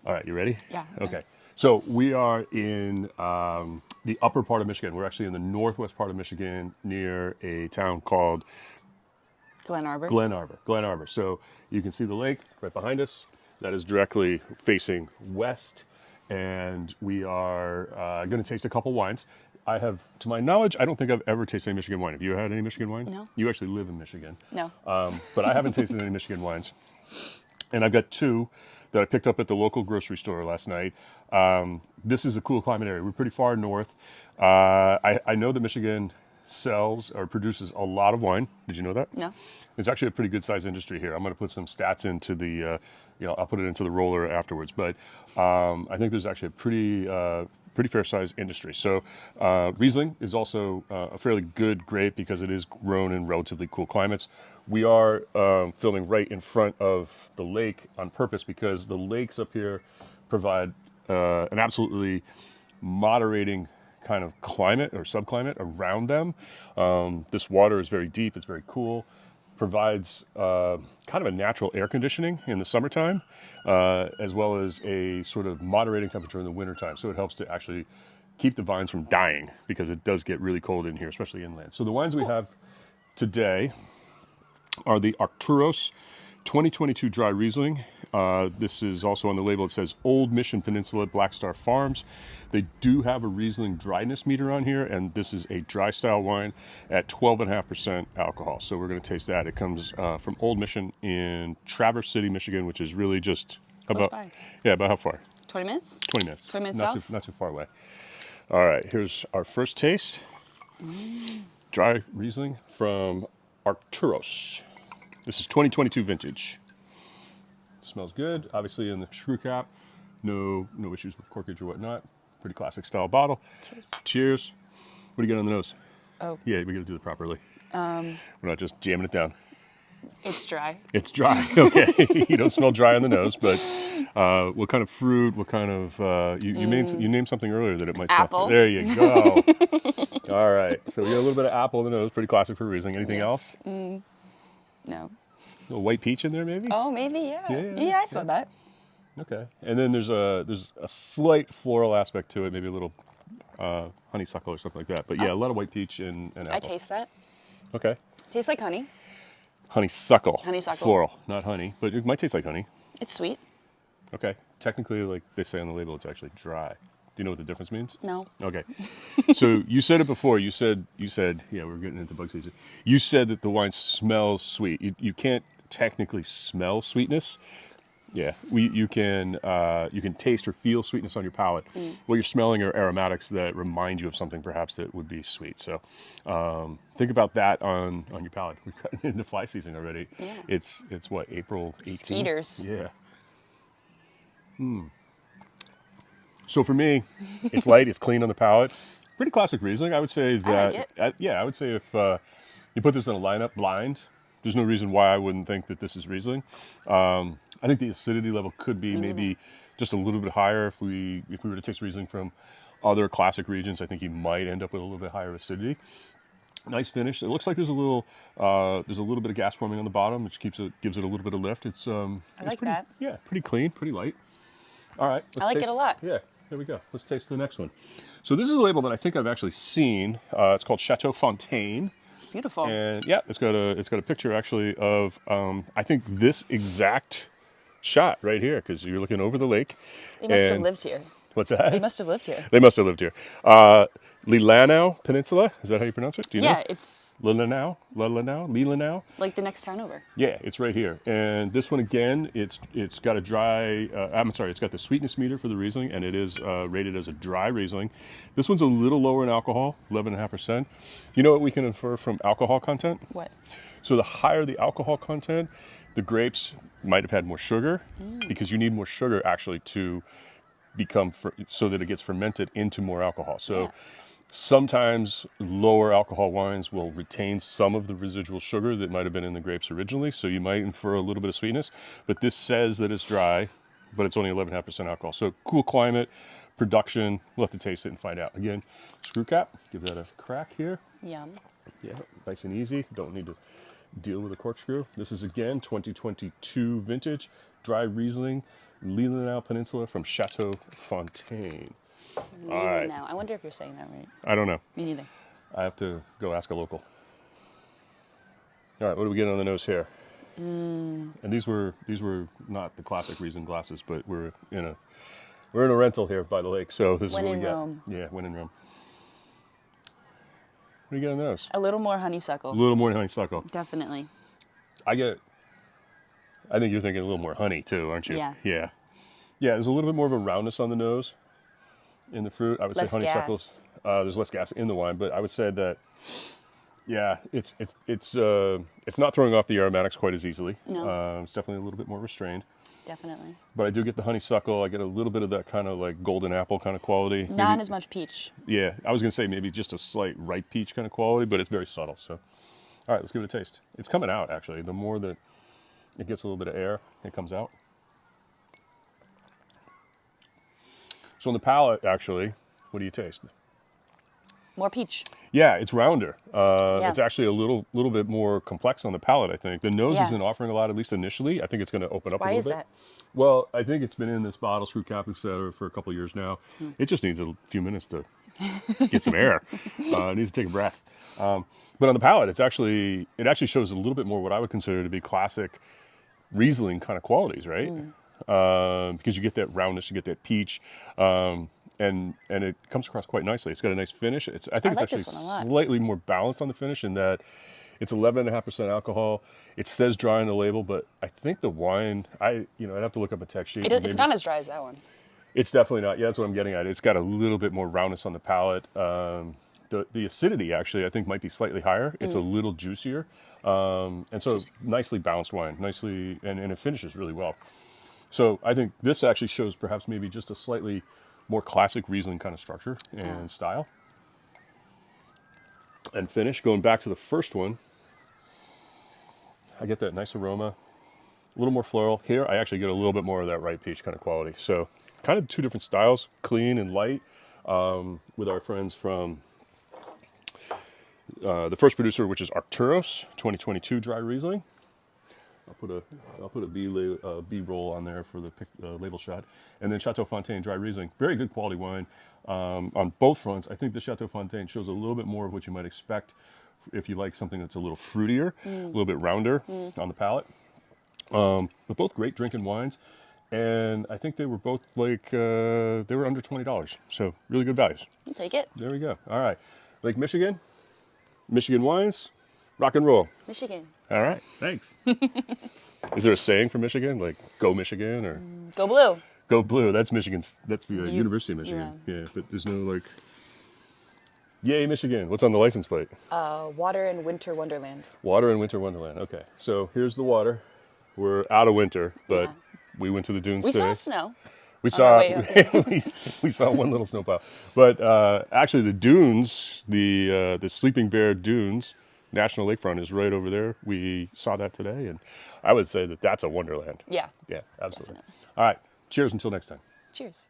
All right, you ready? Yeah. Okay. So we are in the upper part of Michigan. We're actually in the northwest part of Michigan near a town called Glen Arbor. Glen Arbor. Glen Arbor. So you can see the lake right behind us. That is directly facing west. And we are going to taste a couple wines. I have, to my knowledge, I don't think I've ever tasted any Michigan wine. Have you had any Michigan wine? No. You actually live in Michigan. No. But I haven't tasted any Michigan wines. And I've got two that I picked up at the local grocery store last night. This is a cool climate area. We're pretty far north. I know that Michigan sells or produces a lot of wine. Did you know that? No. It's actually a pretty good sized industry here. I'm going to put some stats into the, I'll put it into the roller afterwards. But I think there's actually a pretty fair sized industry. So Riesling is also a fairly good grape because it is grown in relatively cool climates. We are filming right in front of the lake on purpose because the lakes up here provide an absolutely moderating kind of climate or subclimate around them. This water is very deep, it's very cool, provides kind of a natural air conditioning in the summertime, as well as a sort of moderating temperature in the wintertime. So it helps to actually keep the vines from dying because it does get really cold in here, especially inland. So the wines we have today are the Arcturus 2022 Dry Riesling. This is also on the label. It says Old Mission Peninsula Black Star Farms. They do have a Riesling dryness meter on here, and this is a dry style wine at 12.5% alcohol. So we're going to taste that. It comes from Old Mission in Traverse City, Michigan, which is really just about about how far? 20 minutes? 20 minutes. 20 minutes not south? not too far away. All right, here's our first taste. Dry Riesling from Arcturus. This is 2022 vintage. Smells good. Obviously in the screw cap. No issues with corkage or whatnot. Pretty classic style bottle. Cheers. Cheers. What do you got on the nose? Oh. Yeah, we got to do it properly. We're not just jamming it down. It's dry. It's dry. Okay. You don't smell dry on the nose, but what kind of fruit? What kind of you named something earlier that it might smell. Apple. There you go. All right. So we got a little bit of apple in the nose. Pretty classic for Riesling. Anything else? No. A little white peach in there, maybe? Oh, maybe, yeah. Yeah, I saw that. Okay. And then there's a slight floral aspect to it, maybe a little honeysuckle or something like that. But yeah, a lot of white peach and apple. I taste that. Okay. Tastes like honey. Honeysuckle. Honeysuckle. Floral, not honey, but it might taste like honey. It's sweet. Okay. Technically, like they say on the label, it's actually dry. Do you know what the difference means? No. Okay. So you said it before. You said, yeah, we're getting into bug season. You said that the wine smells sweet. You can't technically smell sweetness. Yeah, you can taste or feel sweetness on your palate. What you're smelling are aromatics that remind you of something perhaps that would be sweet. So think about that on your palate. We're cutting into fly season already. Yeah. It's what, April 18th? Skeeters. Yeah. So for me, it's light, it's clean on the palate. Pretty classic Riesling. I would say that. I like it. I would say if you put this in a lineup blind, there's no reason why I wouldn't think that this is Riesling. I think the acidity level could be maybe just a little bit higher if we were to taste Riesling from other classic regions. I think you might end up with a little bit higher acidity. Nice finish. It looks like there's a little bit of gas forming on the bottom, which gives it a little bit of lift. It's like pretty, that. Yeah, pretty clean, pretty light. All right, I like it a lot. Yeah, here we go. Let's taste the next one. So this is a label that I think I've actually seen. It's called Chateau Fontaine. It's beautiful. And yeah, it's got a picture actually of I think this exact shot right here because you're looking over the lake. They must have lived here. What's that? They must have lived here. They must have lived here. Leelanau Peninsula, is that how you pronounce it? Do you know? Yeah, it's Leelanau. like the next town over. Yeah, it's right here. And this one again, it's got a dry. It's got the sweetness meter for the Riesling, and it is rated as a dry Riesling. This one's a little lower in alcohol, 11.5%. You know what we can infer from alcohol content? What? So the higher the alcohol content, the grapes might have had more sugar because you need more sugar actually to become so that it gets fermented into more alcohol. So sometimes lower alcohol wines will retain some of the residual sugar that might have been in the grapes originally. So you might infer a little bit of sweetness, but this says that it's dry, but it's only 11.5% alcohol. So cool climate, production, we'll have to taste it and find out. Again, screw cap, give that a crack here. Yum. Yeah, nice and easy. Don't need to deal with a corkscrew. This is again 2022 vintage dry Riesling, Leelanau Peninsula from Chateau Fontaine. All right. Now, I wonder if you're saying that right. I don't know. Me neither. I have to go ask a local. All right, what do we get on the nose here? And these were not the classic Riesling glasses, but we're in a rental here by the lake, so this When is what in we get. Rome. Yeah, when in Rome. What do you get on those? A little more A honeysuckle. little more honeysuckle. Definitely. I think you're thinking a little more honey too, aren't you? Yeah. Yeah. Yeah, there's a little bit more of a roundness on the nose in the fruit. I would Less say honeysuckles. There's less gas in the wine, but I would say that, yeah, it's not throwing off the aromatics quite as easily. No. It's definitely a little bit more restrained. Definitely. But I do get the honeysuckle. I get a little bit of that kind of like golden apple kind of quality. Not Maybe, as much peach. yeah, I was going to say maybe just a slight ripe peach kind of quality, but it's very subtle. So, all right, let's give it a taste. It's coming out, actually. The more that it gets a little bit of air, it comes out. So on the palate, actually, what do you taste? More peach. Yeah, it's rounder. Yeah. It's actually a little bit more complex on the palate, I think. The nose Yeah. isn't offering a lot, at least initially. I think it's going to open up a Why little is bit. that? Well, I think it's been in this bottle, screw cap, etc., for a couple of years now. It just needs a few minutes to get some air. It needs to take a breath. But on the palate, it actually shows a little bit more what I would consider to be classic Riesling kind of qualities, right? Because you get that roundness, you get that peach, and it comes across quite nicely. It's got a nice finish. I think I it's like this actually one a lot. slightly more balanced on the finish in that it's 11.5% alcohol. It says dry on the label, but I think the wine, I'd have to look up a tech sheet. It's not as dry as that one. It's definitely not. Yeah, that's what I'm getting at. It's got a little bit more roundness on the palate. The acidity actually, I think, might be slightly higher. It's a little juicier, and so nicely balanced wine. Nicely, and it finishes really well. So I think this actually shows perhaps maybe just a slightly more classic Riesling kind of structure and style and finish. Going back to the first one, I get that nice aroma, a little more floral. Here, I actually get a little bit more of that ripe peach kind of quality. So kind of two different styles, clean and light, with our friends from the first producer, which is Arcturus 2022 dry Riesling. I'll put a B roll on there for the label shot, and then Chateau Fontaine dry Riesling, very good quality wine on both fronts. I think the Chateau Fontaine shows a little bit more of what you might expect if you like something that's a little fruitier, a little bit rounder on the palate. But both great drinking wines, and I think they were both like they were under $20, so really good values. I'll take it. There we go. All right, Lake Michigan, Michigan wines, rock and roll. Michigan. All right, thanks. Is there a saying for Michigan, like "Go Michigan" or Go blue. "Go Blue"? That's Michigan's. That's the University of Michigan. yeah. Yeah, but there's no like, "Yay Michigan." What's on the license plate? Water and winter wonderland. Water and winter wonderland. Okay, so here's the water. We're out of winter, but Yeah. we went to the dunes We today. saw snow. We our saw way up. we saw one little snowplow, but actually the dunes, the Sleeping Bear Dunes National Lakefront is right over there. We saw that today, and I would say that that's a wonderland. Yeah. Yeah, absolutely. Definitely. All right, cheers until next time. Cheers.